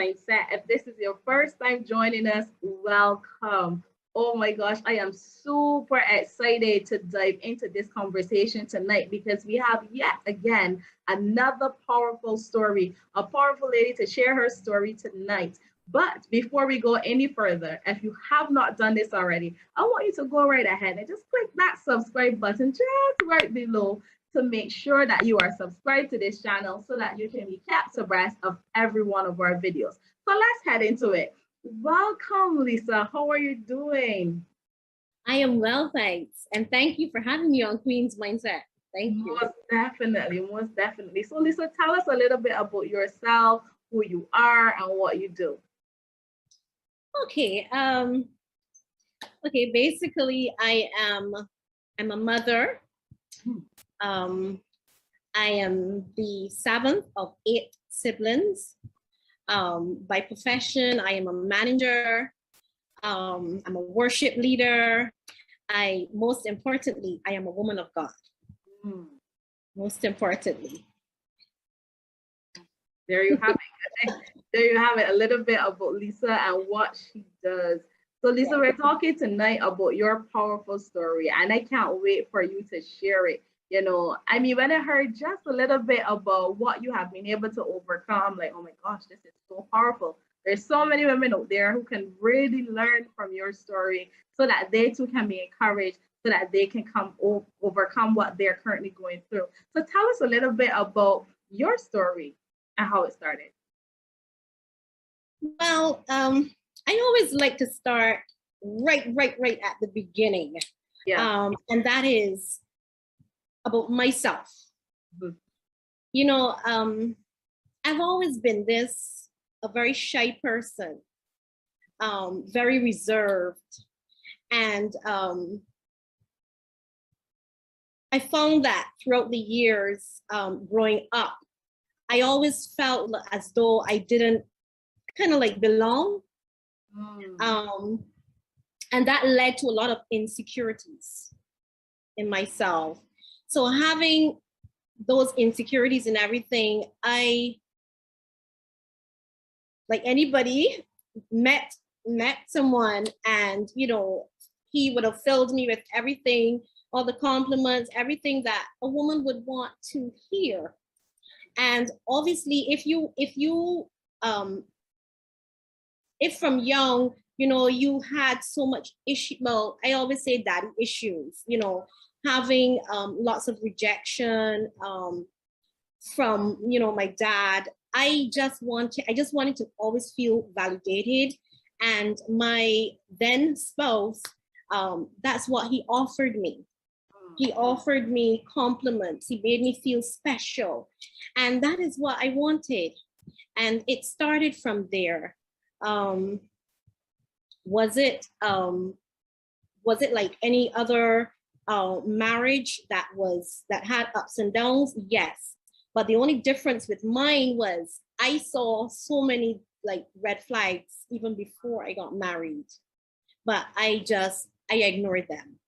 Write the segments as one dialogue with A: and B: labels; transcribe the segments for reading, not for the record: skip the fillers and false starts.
A: Mindset. If this is your first time joining us, welcome. Oh my gosh, I am super excited to dive into this conversation tonight because we have yet again another powerful story, a powerful lady to share her story tonight. But before we go any further, if you have not done this already, I want you to go right ahead and just click that subscribe button just right below to make sure that you are subscribed to this channel so that you can be kept abreast of every one of our videos. So let's head into it. Welcome, Lisa. How are you doing?
B: I am well, thanks. And thank you for having me on Queen's Mindset. Thank you.
A: Most definitely, most definitely. So Lisa, tell us a little bit about yourself, who you are, and what you do.
B: Okay. Basically I'm a mother. I am the seventh of 8 siblings. By profession, I am a manager. I'm a worship leader. Most importantly, I am a woman of God. Most importantly.
A: There you have it. There you have it. A little bit about Lisa and what she does. So Lisa, we're talking tonight about your powerful story, and I can't wait for you to share it. I mean, when I heard just a little bit about what you have been able to overcome, I'm like, oh my gosh, this is so powerful. There's so many women out there who can really learn from your story so that they too can be encouraged, so that they can overcome what they're currently going through. So tell us a little bit about your story and how it started.
B: Well, I always like to start right at the beginning.
A: Yeah.
B: And that is about myself. I've always been a very shy person, very reserved. And I found that throughout the years growing up, I always felt as though I didn't kind of like belong. And that led to a lot of insecurities in myself. So having those insecurities and everything, I, like anybody, met someone and, he would have filled me with everything, all the compliments, everything that a woman would want to hear. And obviously, if from young, you had so much issue, well, I always say daddy issues, having lots of rejection from, my dad. I just wanted to always feel validated. And my then spouse, that's what he offered me. He offered me compliments. He made me feel special. And that is what I wanted. And it started from there. Was it like any other marriage that had ups and downs? Yes. But the only difference with mine was I saw so many like red flags even before I got married, but I ignored them.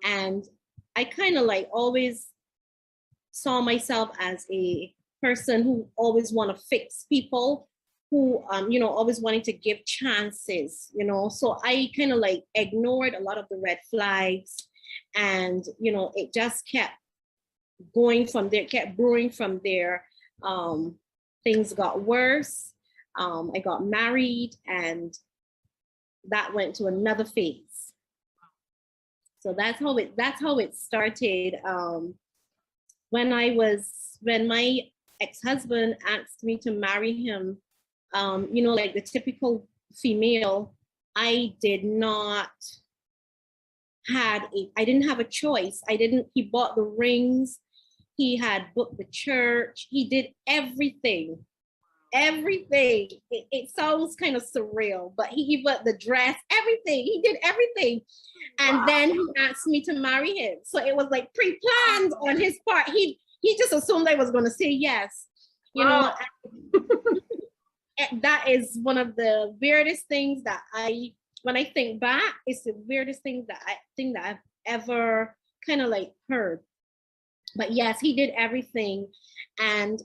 B: And I kind of like always saw myself as a person who always want to fix people, who, always wanting to give chances, so I kind of like ignored a lot of the red flags, and, it just kept going from there, kept brewing from there. Things got worse. I got married, and that went to another phase. So that's how it started. When my ex-husband asked me to marry him, like the typical female, I didn't have a choice. He bought the rings, he had booked the church, he did everything. It sounds kind of surreal, but he bought the dress, everything. He did everything. And then he asked me to marry him. So it was like pre-planned on his part. He just assumed I was going to say yes. That is one of the weirdest things that when I think back, it's the weirdest thing that I've ever kind of like heard. But yes, he did everything. And,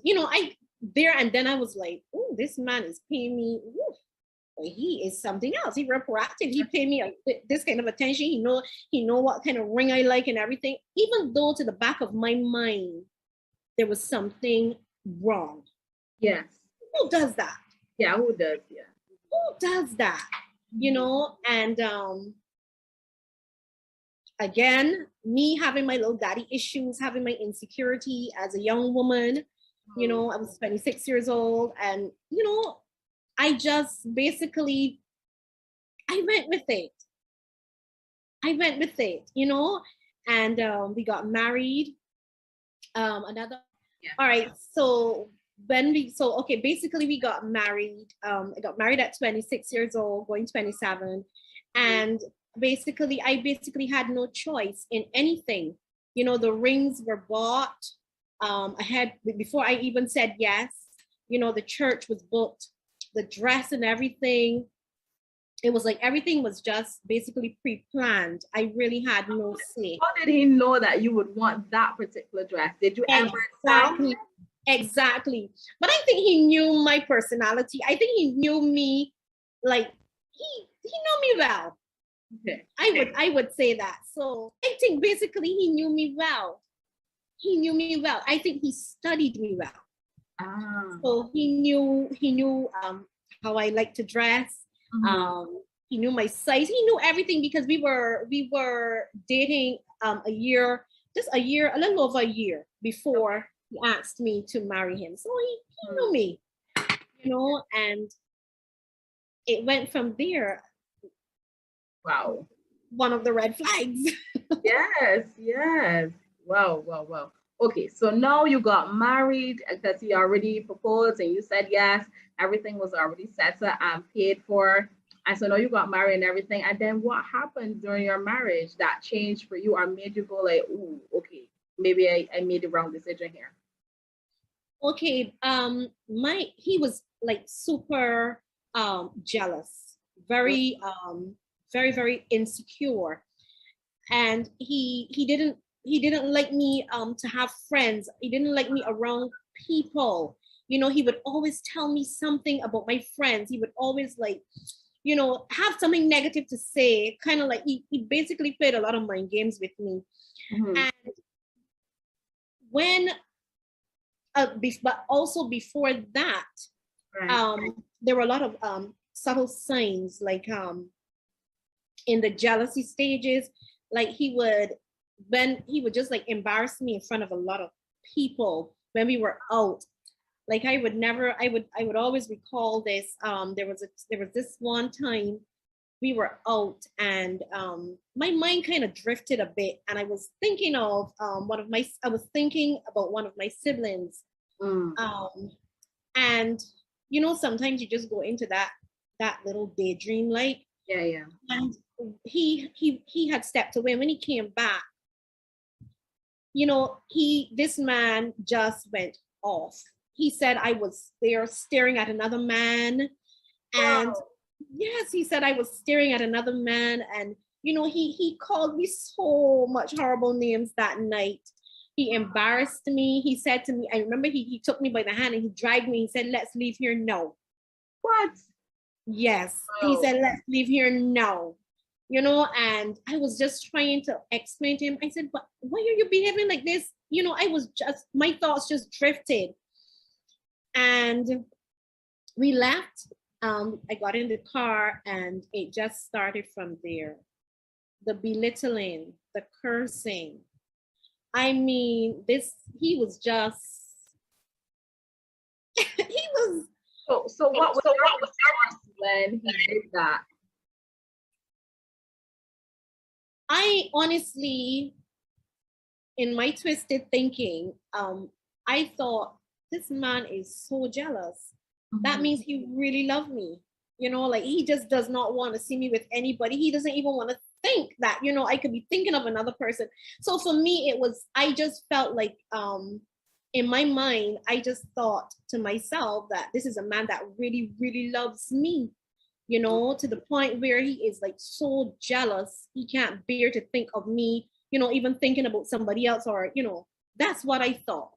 B: there and then I was like, oh, this man is paying me. Ooh, he is something else. He real proactive. He paid me this kind of attention. He know what kind of ring I like and everything. Even though to the back of my mind, there was something wrong.
A: Yes.
B: Who does that?
A: Yeah, who does? Yeah.
B: Who does that? You know, and again, me having my little daddy issues, having my insecurity as a young woman, you know, I was 26 years old, and you know, I just basically I went with it. You know, and we got married. Another All right, so okay, basically we got married. I got married at 26 years old, going 27, and basically I had no choice in anything. You know, the rings were bought. I had, before I even said yes, you know, the church was booked, the dress and everything. It was like everything was just basically pre-planned. I really had no say.
A: How did he know that you would want that particular dress? Did you ever tell him?
B: Exactly. But I think he knew my personality. I think he knew me, like he knew me well.
A: Okay.
B: I would say that. So I think basically he knew me well. I think he studied me well. So he knew how I like to dress. He knew my size. He knew everything because we were dating a little over a year before he asked me to marry him. So he knew me, you know, and it went from there.
A: Wow.
B: One of the red flags.
A: Yes. Wow. Okay, so now you got married because he already proposed and you said yes. Everything was already set up and paid for. And so now you got married and everything. And then what happened during your marriage that changed for you or made you go like, ooh, okay, maybe I made the wrong decision here?
B: Okay, he was like super jealous, very very insecure, and he didn't like me to have friends. He didn't like me around people. You know, he would always tell me something about my friends. He would always, like, you know, have something negative to say, kind of like he basically played a lot of mind games with me. And when but also before that, there were a lot of subtle signs, like in the jealousy stages, like he would just like embarrass me in front of a lot of people when we were out. Like I would always recall this. There was this one time we were out, and my mind kind of drifted a bit, and I was thinking of one of my siblings. And you know, sometimes you just go into that little daydream, like,
A: yeah.
B: And he had stepped away. When he came back, you know, this man just went off. He said I was there staring at another man. And yes, he said I was staring at another man. And, you know, he called me so much horrible names that night. He embarrassed me. He said to me, I remember he took me by the hand and he dragged me. He said, let's leave here now.
A: What?
B: Yes. He said, let's leave here now. You know, and I was just trying to explain to him. I said, but why are you behaving like this? You know, my thoughts just drifted. And we left. I got in the car and it just started from there. The belittling, the cursing. I mean, he was just, he was.
A: So what was your response when he did that?
B: I honestly, in my twisted thinking, I thought, this man is so jealous. That means he really loved me. You know, like he just does not want to see me with anybody. He doesn't even want to think that, you know, I could be thinking of another person. So for me, I just felt like, in my mind, I just thought to myself that this is a man that really, really loves me, you know, to the point where he is like so jealous. He can't bear to think of me, you know, even thinking about somebody else, or, you know, that's what I thought.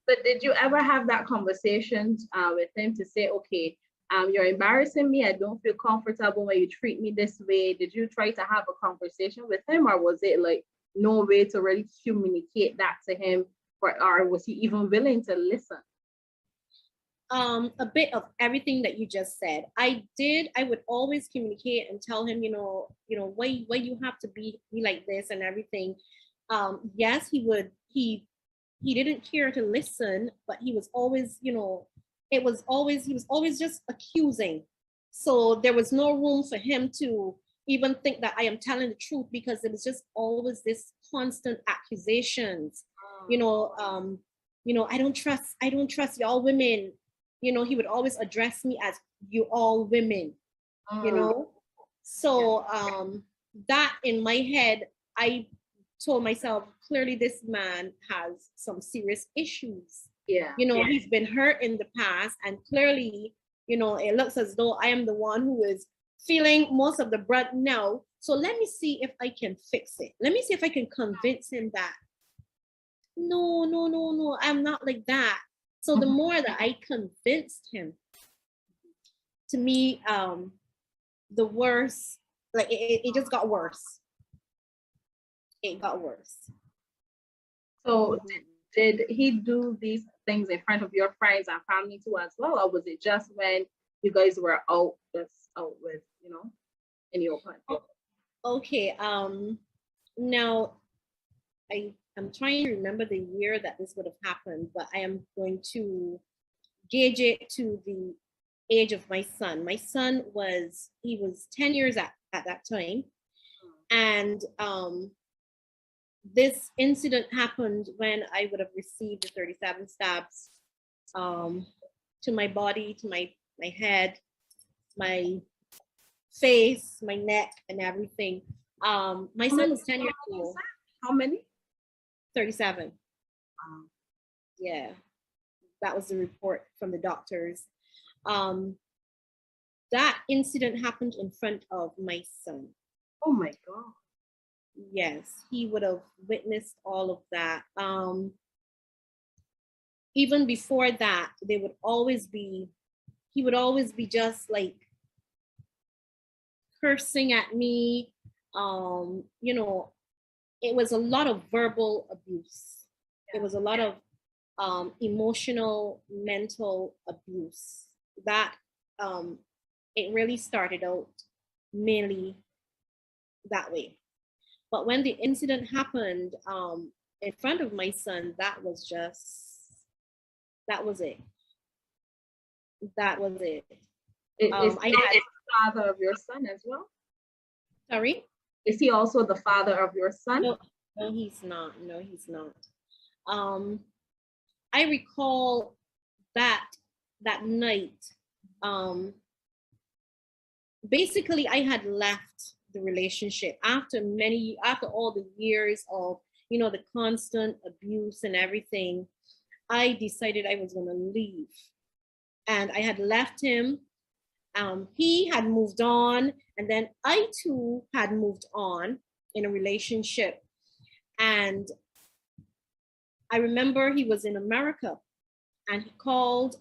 A: But did you ever have that conversation with him to say, okay, you're embarrassing me. I don't feel comfortable when you treat me this way. Did you try to have a conversation with him, or was it like no way to really communicate that to him, or was he even willing to listen?
B: A bit of everything that you just said. I would always communicate and tell him, why you have to be like this and everything. Yes, he didn't care to listen, but he was always, he was always just accusing. So there was no room for him to even think that I am telling the truth, because it was just always this constant accusations. I don't trust y'all women. He would always address me as you all women, So that in my head, I told myself, clearly this man has some serious issues.
A: Yeah.
B: He's been hurt in the past, and clearly, it looks as though I am the one who is feeling most of the brunt now. So let me see if I can fix it. Let me see if I can convince him that no, I'm not like that. So the more that I convinced him, to me, the worse, like it just got worse. It got worse.
A: So did he do these things in front of your friends and family too as well? Or was it just when you guys were out with, in your open?
B: Okay. Now I'm trying to remember the year that this would have happened, but I am going to gauge it to the age of my son. My son was 10 years at that time. And this incident happened when I would have received the 37 stabs to my body, to my head, my face, my neck, and everything. My son was 10 years old.
A: How many?
B: 37. Yeah, that was the report from the doctors. That incident happened in front of my son.
A: Oh my God.
B: Yes, he would have witnessed all of that. Even before that, he would always be just like cursing at me. It was a lot of verbal abuse. It was a lot of emotional, mental abuse. That it really started out mainly that way. But when the incident happened in front of my son, that was it. That was it.
A: Is he the father of your son as well?
B: Sorry?
A: Is he also the father of your son?
B: No, he's not. I recall that night. Basically, I had left the relationship after all the years of the constant abuse and everything. I decided I was going to leave, and I had left him. He had moved on, and then I too had moved on in a relationship. And I remember he was in America, and he called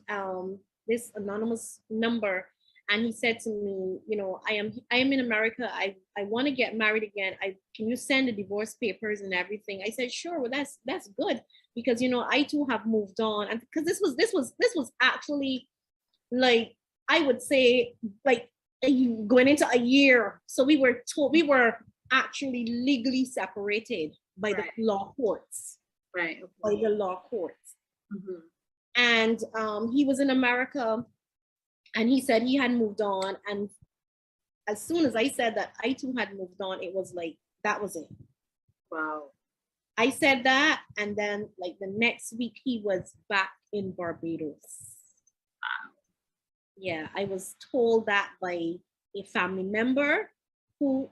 B: this anonymous number, and he said to me, I am in America. I want to get married again. Can you send the divorce papers and everything? I said, sure. Well, that's good, because I too have moved on, and because this was actually, like, I would say, like, going into a year. So we were actually legally separated by the law courts.
A: Right.
B: By the law courts.
A: Mm-hmm.
B: And he was in America, and he said he had moved on. And as soon as I said that I too had moved on, it was like, that was it.
A: Wow.
B: I said that, and then like the next week he was back in Barbados. Wow. Yeah, I was told that by a family member who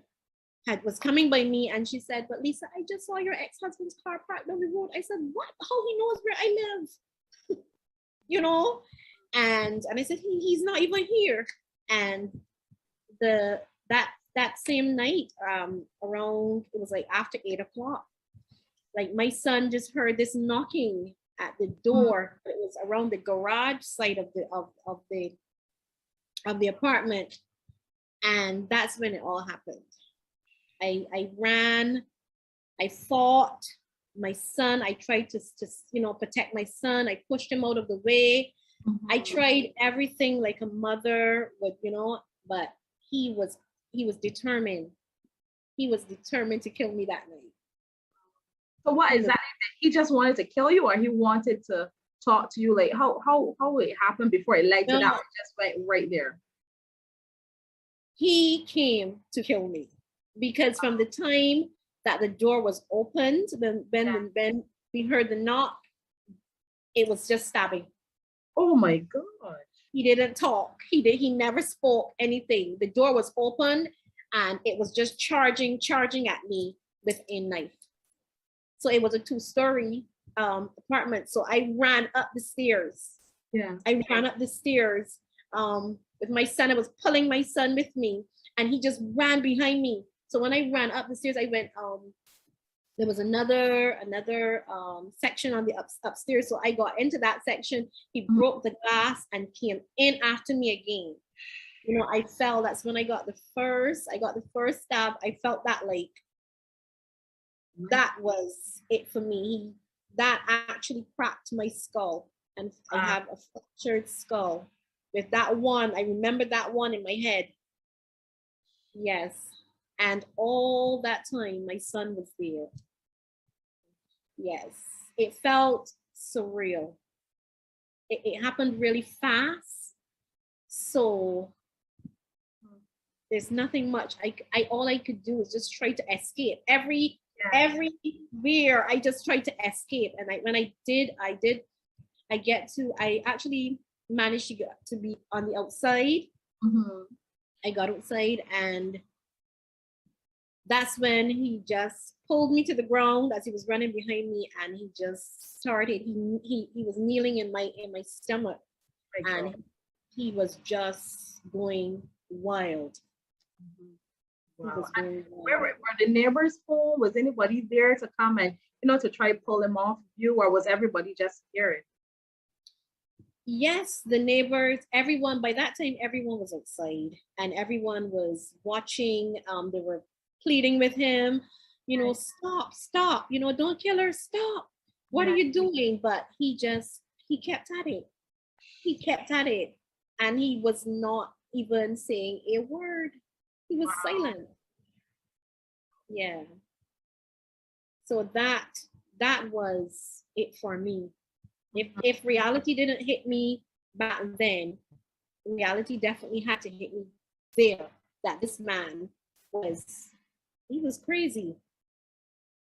B: was coming by me, and she said, but Lisa, I just saw your ex-husband's car parked on the road. I said, what? How he knows where I live? And I said, he's not even here. And that same night, around, it was like after 8 o'clock, like my son just heard this knocking at the door. It was around the garage side of the apartment, and that's when it all happened. I ran, I fought my son. I tried to protect my son. I pushed him out of the way. I tried everything like a mother would, but he was determined. He was determined to kill me that night.
A: So what exactly? He just wanted to kill you, or he wanted to talk to you? Like how it happened before it led to that? It just went right there.
B: He came to kill me because from the time that the door was opened, when we heard the knock, it was just stabbing.
A: Oh my God.
B: He didn't talk. He never spoke anything. The door was open and it was just charging at me with a knife. So it was a 2-story apartment. So I ran up the stairs.
A: Yeah.
B: I ran up the stairs with my son. I was pulling my son with me and he just ran behind me. So when I ran up the stairs, I went, there was another section on the upstairs. So I got into that section. He broke the glass and came in after me again. I fell. That's when I got the first stab. I felt that like, that was it for me. That actually cracked my skull, and I have a fractured skull. With that one, I remember that one in my head. Yes. And all that time, my son was there. Yes. It felt surreal. It happened really fast. So there's nothing much. All I could do was just try to escape. Everywhere I just tried to escape. And I actually managed to get to be on the outside. I got outside, and that's when he just pulled me to the ground as he was running behind me, and he just started. He was kneeling in my stomach, and he was just going wild.
A: Wow. Were the neighbors home? Was anybody there to come and to try to pull him off you, or was everybody just scared?
B: Yes, the neighbors, everyone. By that time, everyone was outside and everyone was watching. They were pleading with him, stop, don't kill her, stop. What are you doing? But he kept at it. He kept at it, and he was not even saying a word. He was silent. Yeah. So that was it for me. If reality didn't hit me back then, reality definitely had to hit me there. That this man was crazy.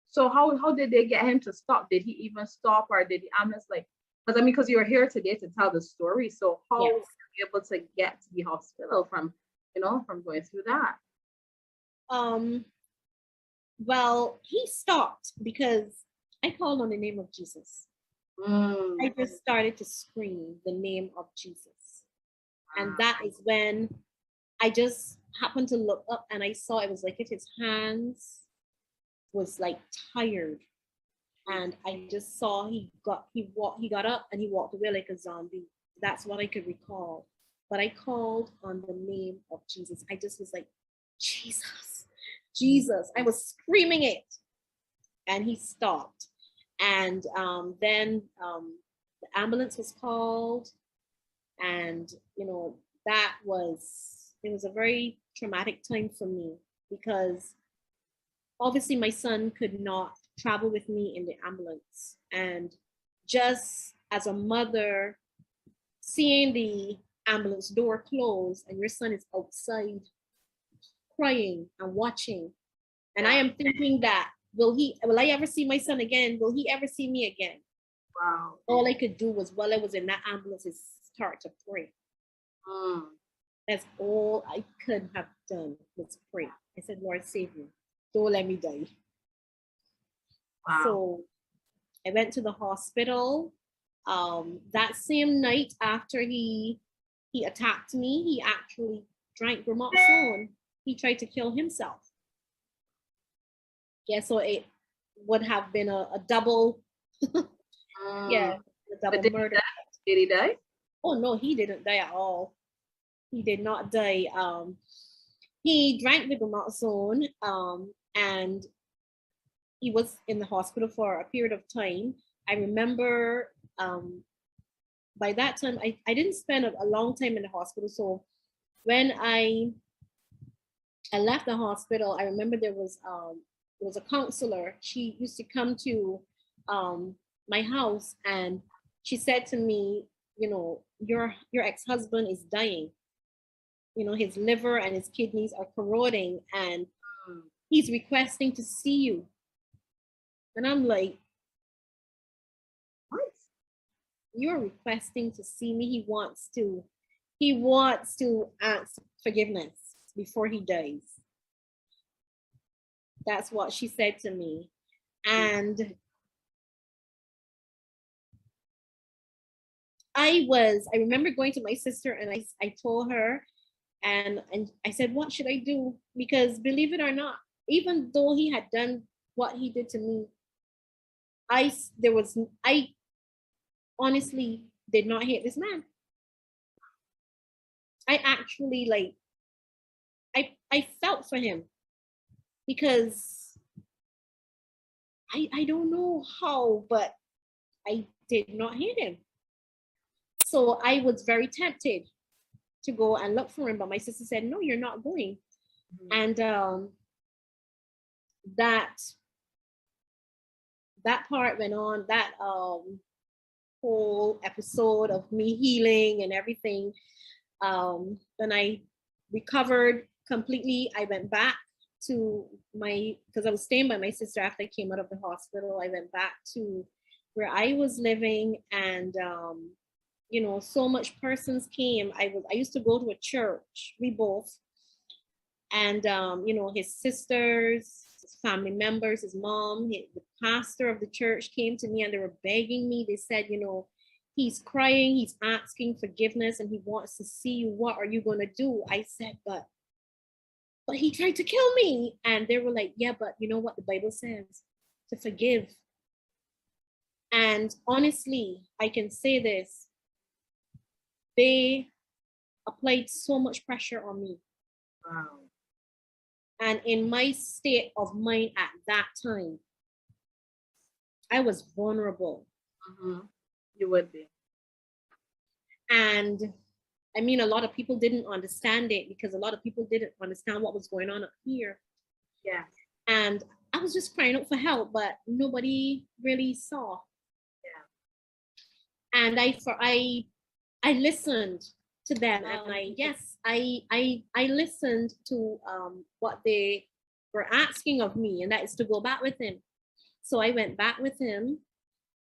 A: So how did they get him to stop? Did he even stop, or did the ambulance because you're here today to tell the story. So how were you able to get to the hospital from going through that?
B: Well, he stopped because I called on the name of Jesus. I just started to scream the name of Jesus. And that is when I just happened to look up and I saw it was like if his hands was like tired. And I just saw he got up and he walked away like a zombie. That's what I could recall. But I called on the name of Jesus. I just was like, Jesus, Jesus. I was screaming it. And he stopped. And then the ambulance was called. And, it was a very traumatic time for me because obviously my son could not travel with me in the ambulance. And just as a mother, seeing the ambulance door close and your son is outside crying and watching. And I am thinking that, will I ever see my son again? Will he ever see me again?
A: Wow.
B: All I could do was, while I was in that ambulance, is start to pray. That's all I could have done was pray. I said, Lord, save me. Don't let me die. Wow. So I went to the hospital. That same night after he attacked me, he actually drank Bromoxone. He tried to kill himself. Yeah, so it would have been a double Yeah,
A: Mm.
B: a
A: But
B: double
A: did he
B: murder.
A: die? Did he die?
B: Oh no, he didn't die at all. He did not die. He drank the naloxone, and he was in the hospital for a period of time. I remember by that time, I didn't spend a long time in the hospital. So when I left the hospital, I remember there was a counselor. She used to come to my house, and she said to me, you know, your ex-husband is dying. You know, his liver and his kidneys are corroding, and
A: Mm.
B: he's requesting to see you. And I'm like,
A: What?
B: you're requesting to see me? He wants to ask forgiveness before he dies. That's what she said to me. And I remember going to my sister, and I told her, and I said, what should I do? Because believe it or not, even though he had done what he did to me, I honestly did not hate this man. I actually like I felt for him, because I don't know how, but I did not hate him. So I was very tempted to go and look for him, but my sister said, no, you're not going. And that that part went on, that whole episode of me healing and everything. When I recovered completely, I went back to because I was staying by my sister after I came out of the hospital. I went back to where I was living, and you know, so much persons came. I used to go to a church, we both, and you know, his sisters, his family members, his mom, the pastor of the church came to me, and they were begging me. They said, you know, he's crying, he's asking forgiveness, and he wants to see you. What are you going to do? I said, but he tried to kill me. And they were like, yeah, but you know what the Bible says? To forgive. And honestly, I can say this, they applied so much pressure on me.
A: Wow.
B: And in my state of mind at that time, I was vulnerable.
A: Mm-hmm. You would be.
B: And I mean, a lot of people didn't understand it, because a lot of people didn't understand what was going on up here.
A: Yeah.
B: And I was just crying out for help, but nobody really saw.
A: Yeah.
B: And I listened to them, and I listened to what they were asking of me, and that is to go back with him. So I went back with him,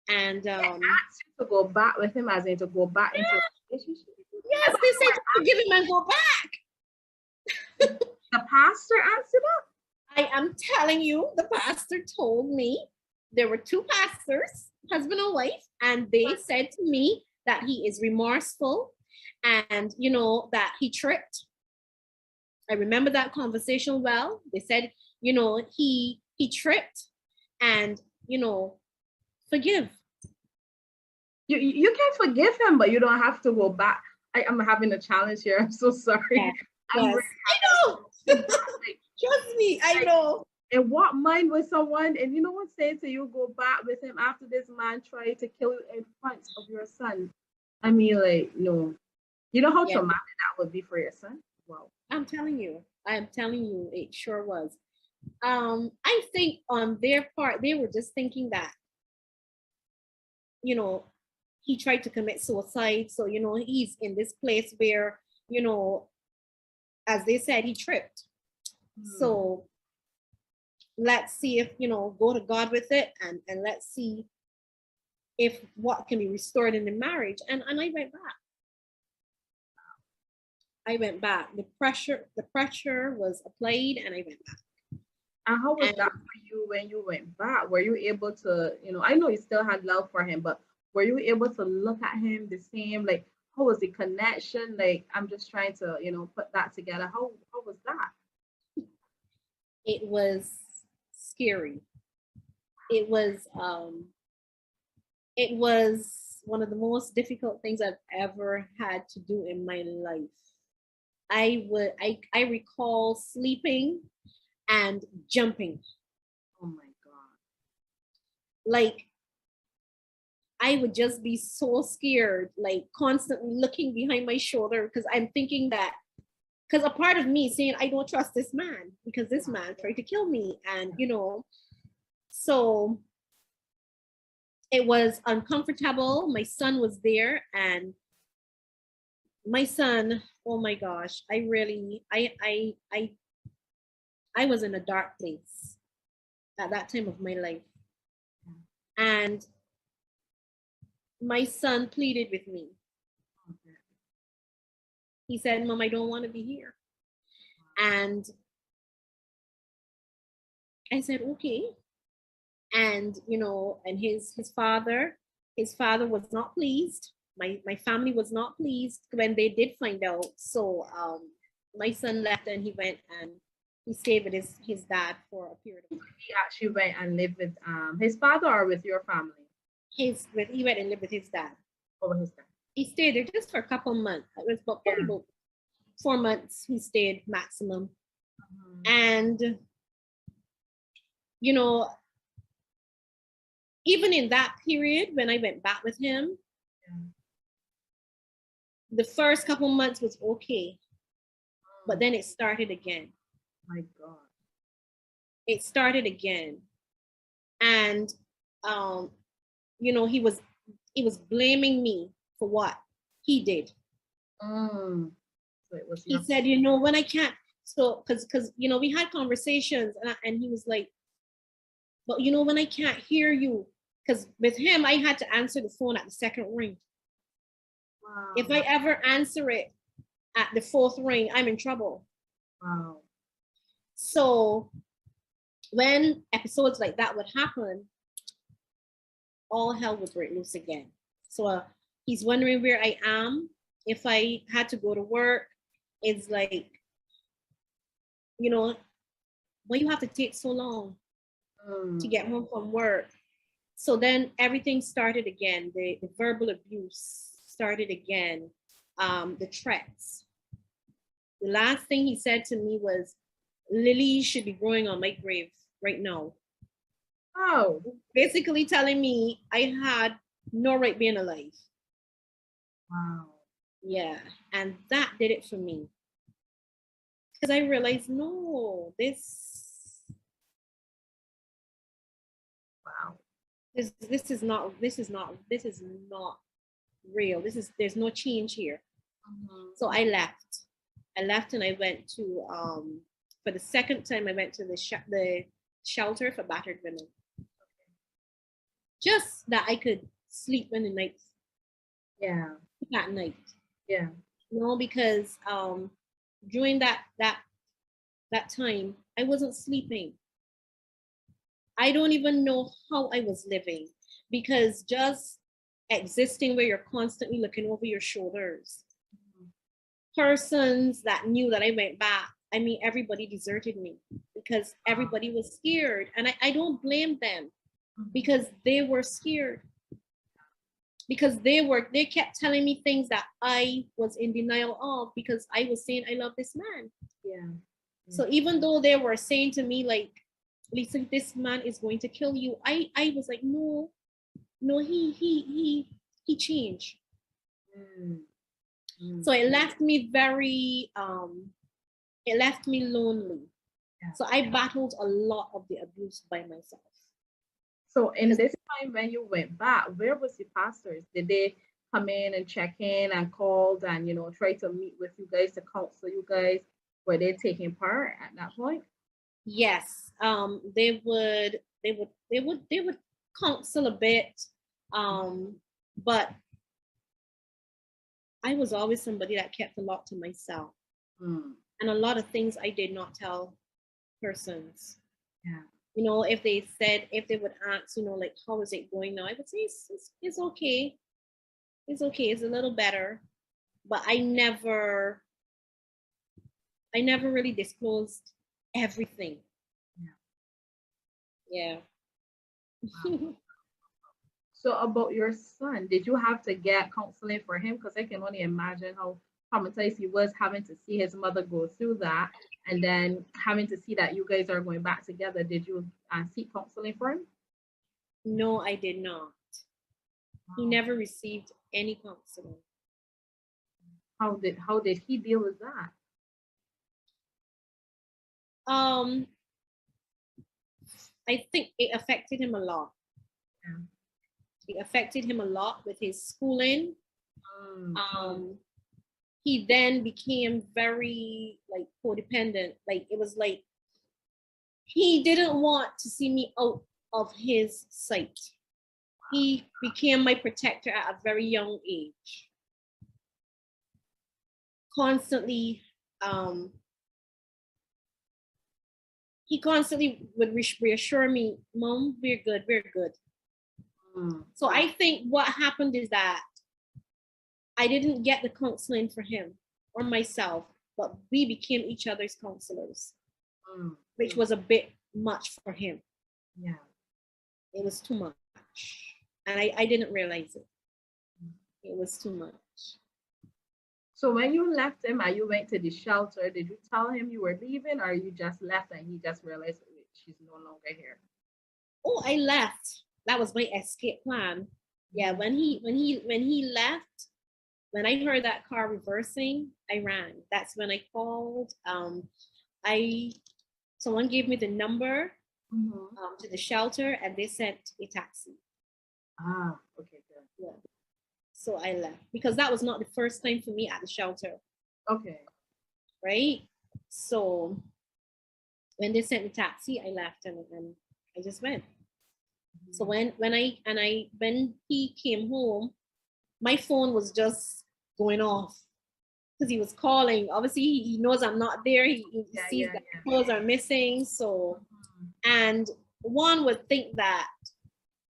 B: and
A: They asked you to go back with him, as in to go back into a relationship.
B: yes, they said to forgive him and go back.
A: The pastor answered that?
B: I am telling you, the pastor told me, there were two pastors, husband and wife, and they said to me that he is remorseful, and you know, that he tripped. I remember that conversation well. They said, you know, he tripped, and you know, forgive.
A: You can forgive him, but you don't have to go back. I'm having a challenge here. I'm so sorry.
B: Yes,
A: I'm
B: yes.
A: really
B: I know. Trust me, I know.
A: And what mind with someone, and you know what, say to you, go back with him after this man tried to kill you in front of your son. I mean, like, no. You know how
B: Yeah,
A: traumatic that would be for your son? Wow.
B: I'm telling you, it sure was. I think on their part, they were just thinking that, you know, he tried to commit suicide. So, you know, he's in this place where, you know, as they said, he tripped. So let's see if, you know, go to God with it, and let's see if what can be restored in the marriage. And I went back. I went back. The pressure was applied, and I went back.
A: And how was
B: And
A: that for you when you went back? Were you able to, I know you still had love for him, but were you able to look at him the same? Like, how was the connection? Like, I'm just trying to, put that together. How was that?
B: it was scary. It was It was one of the most difficult things I've ever had to do in my life. I recall sleeping and jumping.
A: Oh my God.
B: Like I would just be so scared, like constantly looking behind my shoulder because I'm thinking that because a part of me saying I don't trust this man because this man tried to kill me. And so it was uncomfortable. My son was there, and my son, oh my gosh, I was in a dark place at that time of my life. And my son pleaded with me. He said, Mom, I don't want to be here. And I said, okay. And and his father was not pleased. My family was not pleased when they did find out. So my son left and he went and he stayed with his dad for a period of time.
A: He actually went and lived with his father or with your family?
B: He went and lived with his dad.
A: Oh, his dad.
B: He stayed there just for a couple of months. It was about 4 months he stayed maximum. And even in that period when I went back with him, the first couple months was okay, but then it started again.
A: My God.
B: It started again. And he was blaming me for what he did.
A: So it was
B: he said, when I can't, so because we had conversations, and he was like, but when I can't hear you, because with him I had to answer the phone at the second ring. Wow. If I ever answer it at the fourth ring, I'm in trouble.
A: Wow.
B: So when episodes like that would happen, all hell would break loose again. So he's wondering where I am. If I had to go to work, it's like, why you have to take so long to get home from work? So then everything started again. The verbal abuse started again. The threats. The last thing he said to me was, Lily should be growing on my grave right now.
A: Oh.
B: Basically telling me I had no right being alive.
A: Wow.
B: Yeah. And that did it for me. Because I realized, no,
A: wow.
B: This is not real. There's no change here. So I left and I went to for the second time I went to the shelter for battered women. Just that I could sleep in the night.
A: Yeah.
B: That night.
A: Yeah.
B: Because during that time I wasn't sleeping. I don't even know how I was living, because just existing where you're constantly looking over your shoulders. Persons that knew that I went back, I mean, everybody deserted me because everybody was scared. And I don't blame them, because they were scared. Because they kept telling me things that I was in denial of, because I was saying I love this man.
A: Yeah.
B: So even though they were saying to me like, Lisa, this man is going to kill you, I was like, no, he changed. So it left me it left me lonely. Yeah. So I battled a lot of the abuse by myself.
A: So in this time when you went back, where was the pastors? Did they come in and check in and called and try to meet with you guys to counsel you guys? Were they taking part at that point?
B: Yes. They would counsel a bit. But I was always somebody that kept a lot to myself. And a lot of things I did not tell persons.
A: Yeah.
B: If they would ask, like, how is it going now? I would say it's okay. It's okay. It's a little better. But I never really disclosed everything. Yeah.
A: Wow. So about your son, did you have to get counseling for him? Because I can only imagine how traumatized he was having to see his mother go through that, and then having to see that you guys are going back together. Did you seek counseling for him?
B: No, I did not. He
A: Wow.
B: never received any counseling.
A: How did he deal with that?
B: Um, I think it affected him a lot.
A: Yeah.
B: It affected him a lot with his schooling.
A: Mm.
B: He then became very like codependent. Like it was like he didn't want to see me out of his sight. He became my protector at a very young age. Constantly, he constantly would reassure me, Mom, we're good, we're good.
A: Mm.
B: So I think what happened is that I didn't get the counseling for him or myself, but we became each other's counselors,
A: Mm.
B: which was a bit much for him.
A: Yeah.
B: It was too much. And I didn't realize it. It was too much.
A: So when you left him and you went to the shelter, did you tell him you were leaving, or you just left and he just realized, "Wait, she's no longer here"?
B: Oh, I left. That was my escape plan. Yeah, when he left, when I heard that car reversing, I ran. That's when I called. I Someone gave me the number
A: Mm-hmm.
B: to the shelter, and they sent a taxi.
A: Okay, good.
B: Yeah. So I left because that was not the first time for me at the shelter,
A: Okay.
B: right? So when they sent the taxi, I left and I just went. So when he came home, my phone was just going off because he was calling. Obviously, he knows I'm not there. He
A: Yeah,
B: sees
A: yeah,
B: that
A: yeah.
B: clothes are missing. So,
A: Mhm.
B: and one would think that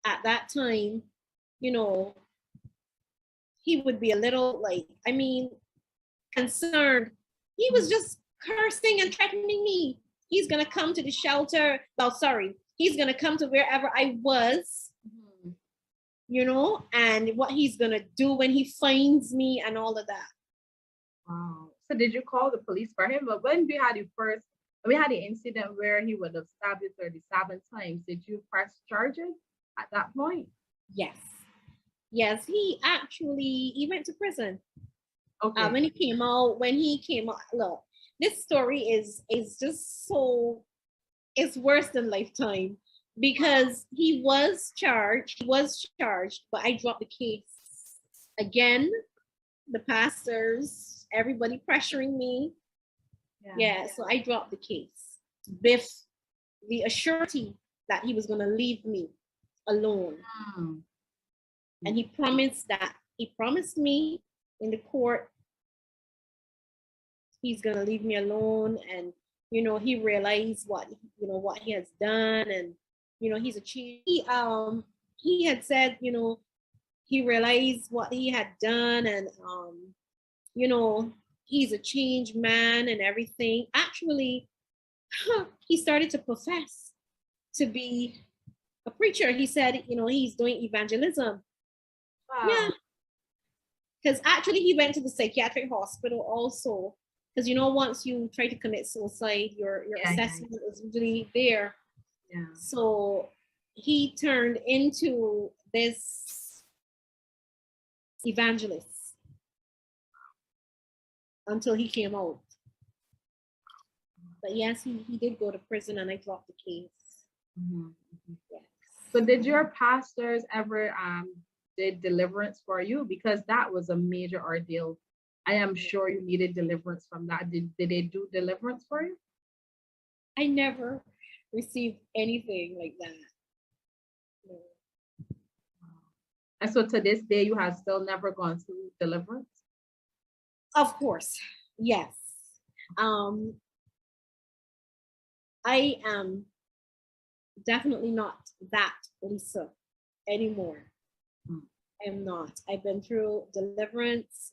B: at that time, you know, he would be a little like, I mean, concerned. He was just cursing and threatening me. He's gonna come to the shelter. Well, sorry, he's gonna come to wherever I was,
A: Mhm.
B: and what he's gonna do when he finds me and all of that.
A: Wow. So did you call the police for him? But we had the incident where he would have stabbed you 37 times. Did you press charges at that point?
B: Yes. Yes, he went to prison.
A: Okay.
B: When he came out, look, this story is just so it's worse than Lifetime because he was charged, but I dropped the case. Again, the pastors, everybody pressuring me.
A: Yeah.
B: Yeah, so I dropped the case with the assurity that he was gonna leave me alone.
A: Mm.
B: And he promised me in the court he's gonna leave me alone, and he realized what he has done, and he's a change. He had said, he realized what he had done, and you know he's a changed man and everything. Actually, he started to profess to be a preacher. He said, he's doing evangelism. Yeah,
A: Wow.
B: because actually he went to the psychiatric hospital also. Because once you try to commit suicide, your
A: Yeah, yeah,
B: assessment is usually there.
A: yeah.
B: So he turned into this evangelist until he came out. But yes, he did go to prison, and I dropped the case.
A: Mhm.
B: Yes.
A: So did your pastors ever did deliverance for you? Because that was a major ordeal. I am sure you needed deliverance from that. Did they do deliverance for you?
B: I never received anything like that. No.
A: And so to this day, you have still never gone through deliverance?
B: Of course, yes. Um, I am definitely not that Lisa anymore.
A: Mm.
B: I'm not. I've been through deliverance.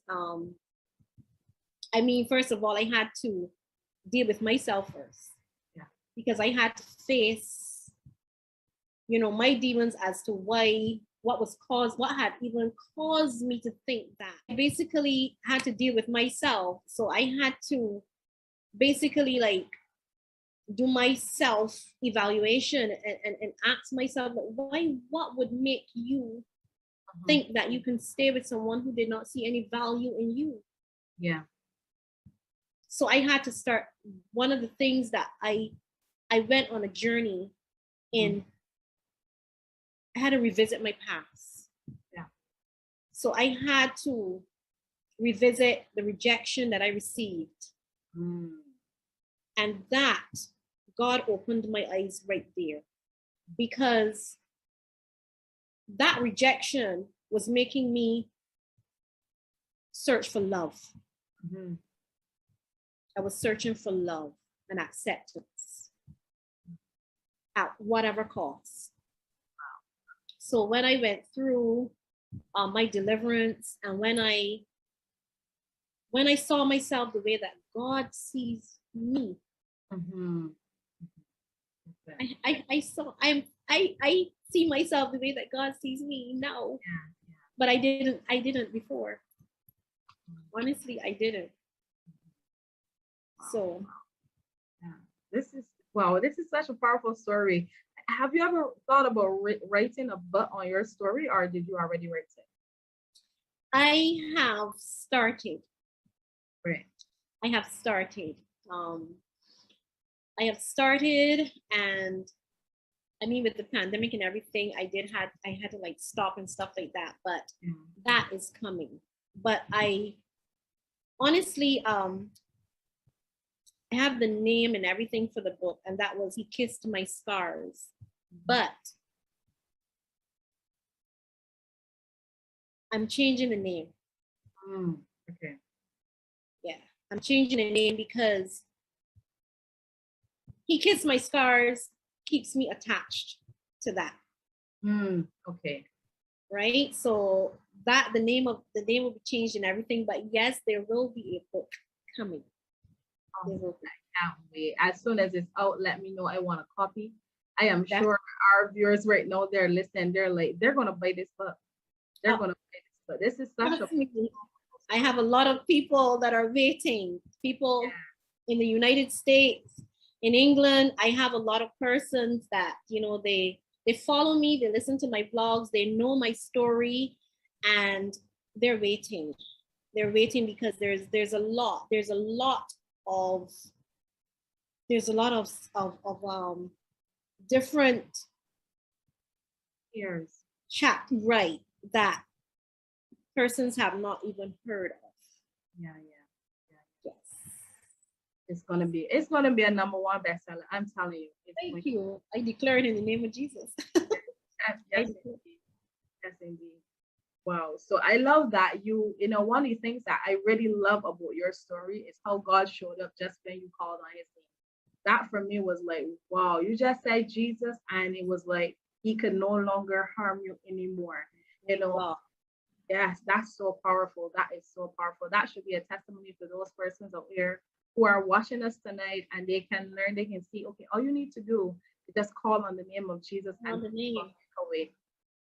B: I mean, first of all, I had to deal with myself first.
A: Yeah.
B: Because I had to face, my demons as to why what had even caused me to think that. I basically had to deal with myself. So I had to basically like do my self evaluation and ask myself, like, what would make you think that you can stay with someone who did not see any value in you?
A: Yeah.
B: So I had to start, one of the things that I went on a journey in, I had to revisit my past.
A: Yeah.
B: So I had to revisit the rejection that I received. And that, God opened my eyes right there, because that rejection was making me search for love. I was searching for love and acceptance at whatever cost. So when I went through my deliverance, and when I saw myself the way that God sees me, I see myself the way that God sees me now. But I didn't before. Honestly, I didn't. So
A: this is such a powerful story. Have you ever thought about writing a book on your story, or did you already write it?
B: I have started.
A: Right.
B: I have started. I have started, and I mean, with the pandemic and everything, I had to like stop and stuff like that, but that is coming. But I honestly, I have the name and everything for the book, and that was He Kissed My Scars. But I'm changing the name.
A: Okay.
B: Yeah, I'm changing the name because He Kissed My Scars keeps me attached to that.
A: Okay.
B: Right? So that the name will be changed and everything, but yes, there will be a book coming.
A: I can't wait. As soon as it's out, let me know. I want a copy. I am sure our viewers right now, they're listening. They're gonna buy this book. They're gonna buy this book. This is such a.
B: I have a lot of people that are waiting. People in the United States, in England. I have a lot of persons that they follow me. They listen to my blogs. They know my story, and they're waiting. They're waiting because there's a lot of different
A: Years.
B: chat, right, that persons have not even heard of.
A: Yeah.
B: Yes.
A: It's gonna be a #1 bestseller. I'm telling you.
B: Thank you. I declare it in the name of Jesus.
A: Yes, indeed. Wow. So I love that one of the things that I really love about your story is how God showed up just when you called on His name. That for me was like, wow, you just said Jesus, and it was like He could no longer harm you anymore.
B: Wow.
A: Yes, that's so powerful. That is so powerful. That should be a testimony for those persons out there who are watching us tonight, and they can learn, they can see, okay, all you need to do is just call on the name of Jesus and away.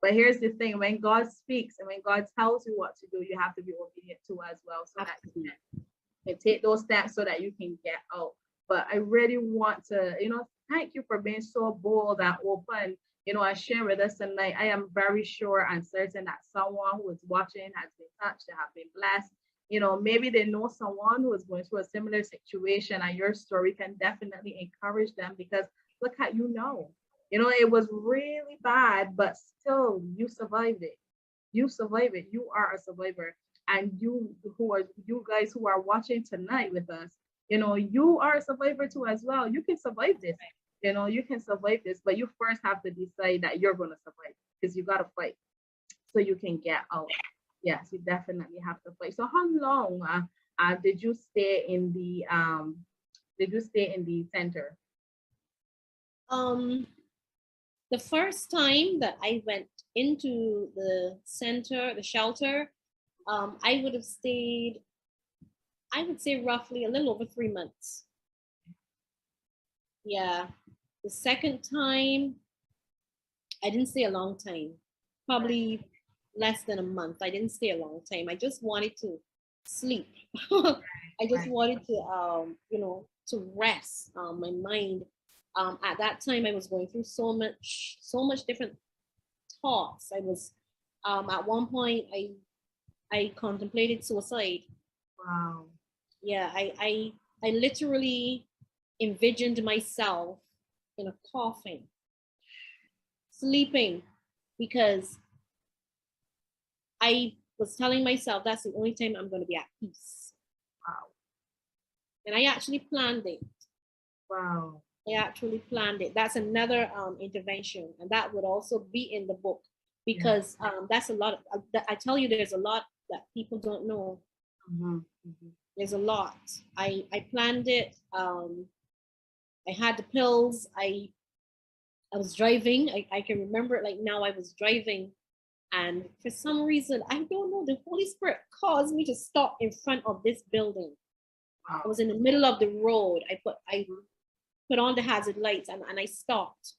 A: But here's the thing, when God speaks and when God tells you what to do, you have to be obedient to as well, so that you can take those steps so that you can get out. But I really want to, thank you for being so bold and open, and share with us tonight. I am very sure and certain that someone who is watching has been touched, they have been blessed. Maybe they know someone who is going through a similar situation, and your story can definitely encourage them, because look at it was really bad, but still you survived it. You survived it. You are a survivor. And you guys who are watching tonight with us, you are a survivor too as well. You can survive this. You can survive this, but you first have to decide that you're gonna survive, because you gotta fight so you can get out. Yes, you definitely have to fight. So how long did you stay in the center?
B: The first time that I went into the center, the shelter, I would have stayed, I would say roughly a little over 3 months. Yeah. The second time, I didn't stay a long time. probably less than a month. I didn't stay a long time. I just wanted to sleep. I just
A: Right.
B: wanted to, to rest my mind. At that time, I was going through so much different thoughts. I was, at one point, I contemplated suicide.
A: Wow.
B: Yeah, I literally envisioned myself in a coffin, sleeping, because I was telling myself that's the only time I'm going to be at peace.
A: Wow.
B: And I actually planned it.
A: Wow.
B: I actually planned it. That's another intervention, and that would also be in the book
A: Yeah.
B: because that's a lot. I tell you, there's a lot that people don't know.
A: Mm-hmm. Mm-hmm.
B: There's a lot. I planned it. I had the pills. I was driving. I can remember it like now. I was driving, and for some reason, I don't know, the Holy Spirit caused me to stop in front of this building.
A: Wow.
B: I was in the middle of the road. I put on the hazard lights and I stopped.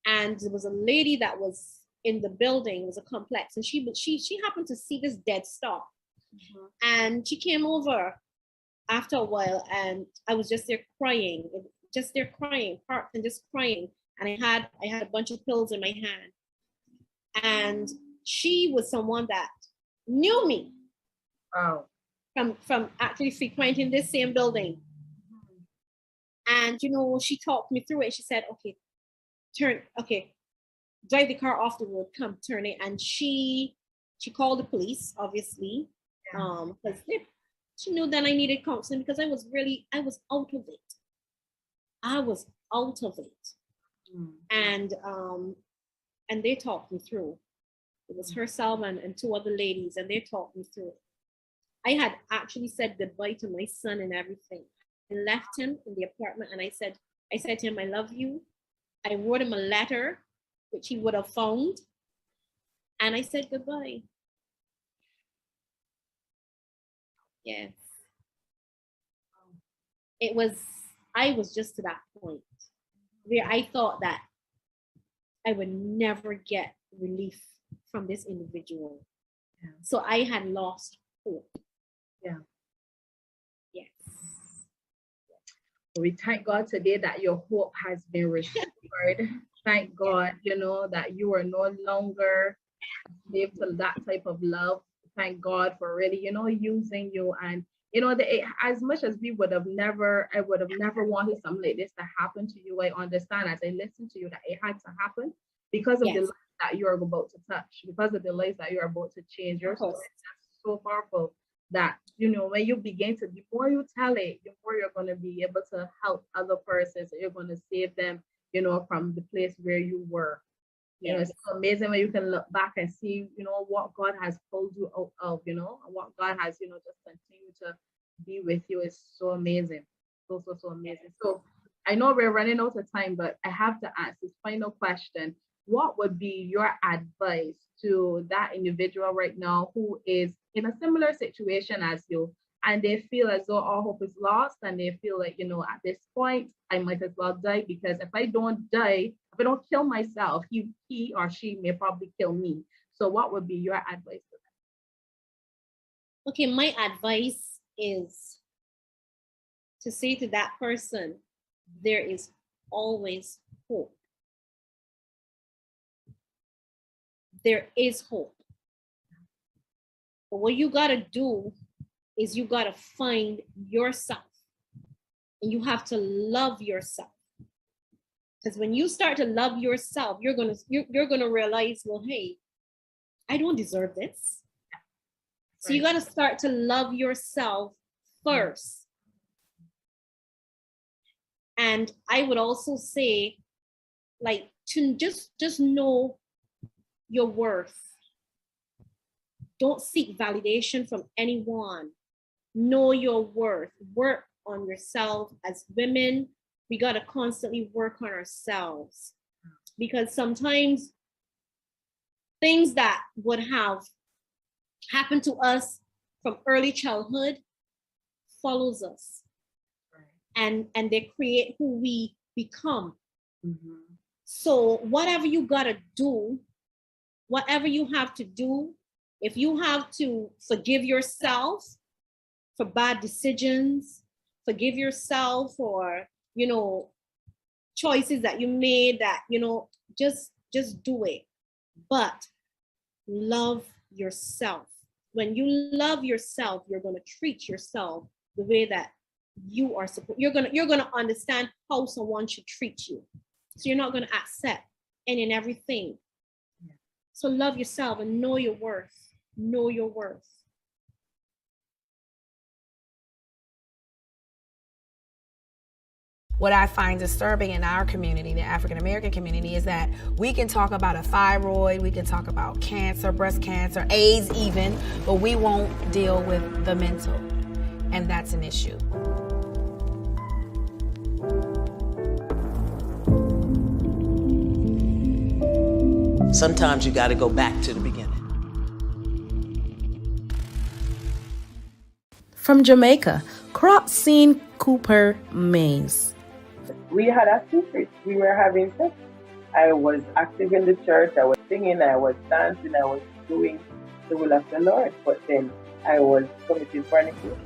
B: And there was a lady that was in the building. It was a complex, and she happened to see this dead stop,
A: Mm-hmm.
B: and she came over after a while, and I was just there crying, parked and just crying. And I had a bunch of pills in my hand, and she was someone that knew me
A: Wow.
B: from actually frequenting this same building. And she talked me through it. She said, okay, drive the car off the road, come turn it. And she called the police, obviously,
A: Yeah.
B: because she knew that I needed counseling because I was out of it. I was out of it.
A: Mm-hmm.
B: And they talked me through. It was herself and two other ladies, and they talked me through it. I had actually said goodbye to my son and everything. I left him in the apartment, and I said to him, I love you. I wrote him a letter, which he would have found, and I said goodbye. Yes. I was just to that point where I thought that I would never get relief from this individual.
A: Yeah.
B: So I had lost hope.
A: Yeah.
B: Yes.
A: We thank God today that your hope has been restored. Thank God, that you are no longer slave to that type of love. Thank God for really, using you. And as much as I would have never wanted something like this to happen to you. I understand as I listen to you that it had to happen because of the
B: Yes.
A: lives that you're about to touch, because of the lives that you're about to change. Your story is so powerful that when you begin to, the more you tell it, the more you're going to be able to help other persons. You're going to save them, from the place where you were.
B: Yes.
A: It's amazing when you can look back and see, what God has pulled you out of, and what God has, just continued to be with you is so amazing. So amazing. So I know we're running out of time, but I have to ask this final question. What would be your advice to that individual right now who is in a similar situation as you, and they feel as though all hope is lost, and they feel like, at this point, I might as well die, because if I don't die, if I don't kill myself, he or she may probably kill me. So what would be your advice to
B: Okay, my advice is to say to that person, there is always hope. There is hope. But what you got to do is you got to find yourself, and you have to love yourself. Because when you start to love yourself, you're gonna realize, well, hey, I don't deserve this. So you got to start to love yourself first. And I would also say, like, to just know your worth. Don't seek validation from anyone. Know your worth. Work on yourself. As women, we got to constantly work on ourselves, because sometimes things that would have happened to us from early childhood follows us, and they create who we become. So whatever you got to do whatever you have to do, if you have to forgive yourself for bad decisions, forgive yourself for, you know, choices that you made that, you know, just do it. But love yourself. When you love yourself, you're going to treat yourself the way that you are supposed. You're going to understand how someone should treat you. So you're not going to accept any and everything. So love yourself and know your worth. Know your worth.
C: What I find disturbing in our community, the African American community, is that we can talk about a thyroid, we can talk about cancer, breast cancer, AIDS even, but we won't deal with the mental. And that's an issue.
D: Sometimes you got to go back to the beginning.
E: From Jamaica, Crop Scene Cooper Mays.
F: We had a secret. We were having sex. I was active in the church. I was singing. I was dancing. I was doing the will of the Lord. But then I was committing fornication.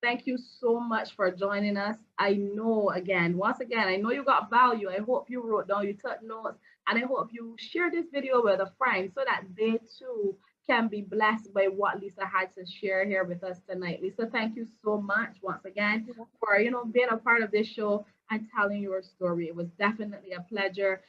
A: Thank you so much for joining us. I know, once again, I know you got value. I hope you wrote down, you took notes, and I hope you share this video with a friend so that they too can be blessed by what Lisa had to share here with us tonight. Lisa, thank you so much once again for, being a part of this show and telling your story. It was definitely a pleasure,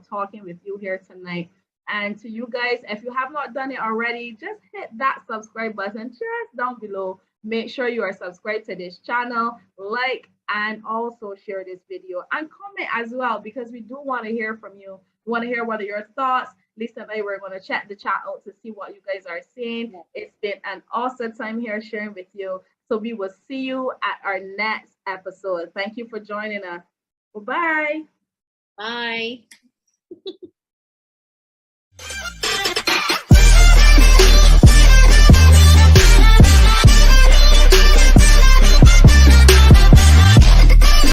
A: talking with you here tonight. And to you guys, if you have not done it already, just hit that subscribe button just down below. Make sure you are subscribed to this channel, like, and also share this video and comment as well, because we do want to hear from you. We want to hear what are your thoughts. Lisa and I were going to check the chat out to see what you guys are seeing. It's been an awesome time here sharing with you. So we will see you at our next episode. Thank you for joining us. Bye-bye.
B: Bye.